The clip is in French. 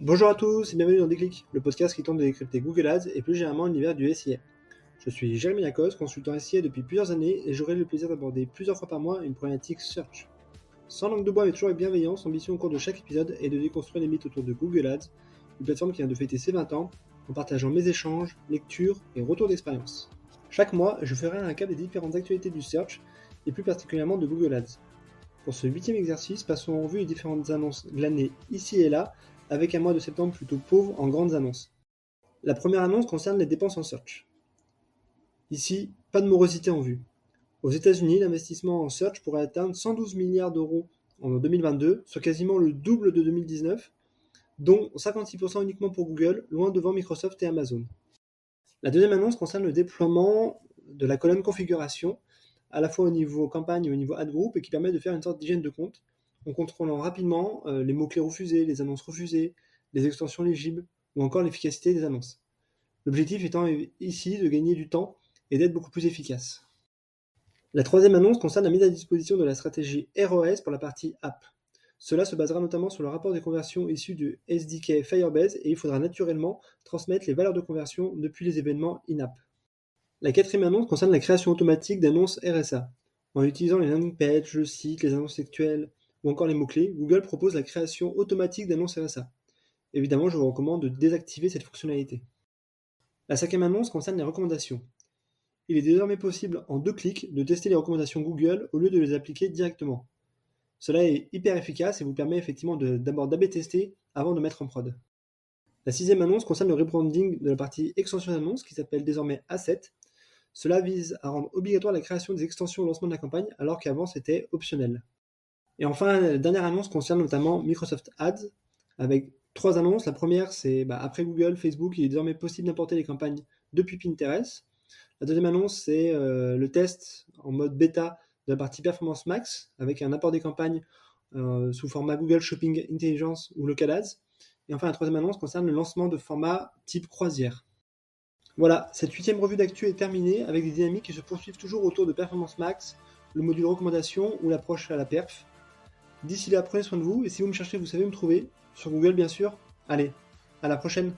Bonjour à tous et bienvenue dans Déclic, le podcast qui tente de décrypter Google Ads et plus généralement l'univers du SIA. Je suis Jérémy Lacoste, consultant SIA depuis plusieurs années et j'aurai le plaisir d'aborder plusieurs fois par mois une problématique search. Sans langue de bois mais toujours avec bienveillance, l'ambition au cours de chaque épisode est de déconstruire les mythes autour de Google Ads, une plateforme qui vient de fêter ses 20 ans, en partageant mes échanges, lectures et retours d'expérience. Chaque mois, je ferai un récap des différentes actualités du search et plus particulièrement de Google Ads. Pour ce 8e exercice, passons en revue les différentes annonces de l'année ici et là, avec un mois de septembre plutôt pauvre en grandes annonces. La première annonce concerne les dépenses en search. Ici, pas de morosité en vue. Aux États-Unis, l'investissement en search pourrait atteindre 112 milliards d'euros en 2022, soit quasiment le double de 2019, dont 56% uniquement pour Google, loin devant Microsoft et Amazon. La deuxième annonce concerne le déploiement de la colonne configuration, à la fois au niveau campagne et au niveau ad group, et qui permet de faire une sorte d'hygiène de compte, en contrôlant rapidement les mots-clés refusés, les annonces refusées, les extensions légibles, ou encore l'efficacité des annonces. L'objectif étant ici de gagner du temps et d'être beaucoup plus efficace. La troisième annonce concerne la mise à disposition de la stratégie ROS pour la partie app. Cela se basera notamment sur le rapport des conversions issu du SDK Firebase et il faudra naturellement transmettre les valeurs de conversion depuis les événements in-app. La quatrième annonce concerne la création automatique d'annonces RSA. En utilisant les landing pages, le site, les annonces textuelles ou encore les mots-clés, Google propose la création automatique d'annonces RSA. Évidemment, je vous recommande de désactiver cette fonctionnalité. La cinquième annonce concerne les recommandations. Il est désormais possible en 2 clics de tester les recommandations Google au lieu de les appliquer directement. Cela est hyper efficace et vous permet effectivement d'abord d'AB tester avant de mettre en prod. La sixième annonce concerne le rebranding de la partie extension d'annonces qui s'appelle désormais Asset. Cela vise à rendre obligatoire la création des extensions au lancement de la campagne alors qu'avant c'était optionnel. Et enfin, la dernière annonce concerne notamment Microsoft Ads avec 3 annonces. La première, c'est après Google, Facebook, il est désormais possible d'importer les campagnes depuis Pinterest. La deuxième annonce, c'est le test en mode bêta de la partie Performance Max avec un import des campagnes sous format Google Shopping Intelligence ou Local Ads. Et enfin, la troisième annonce concerne le lancement de formats type croisière. Voilà, cette 8e revue d'actu est terminée avec des dynamiques qui se poursuivent toujours autour de Performance Max, le module recommandation ou l'approche à la perf. D'ici là, prenez soin de vous et si vous me cherchez, vous savez me trouver, sur Google bien sûr. Allez, à la prochaine!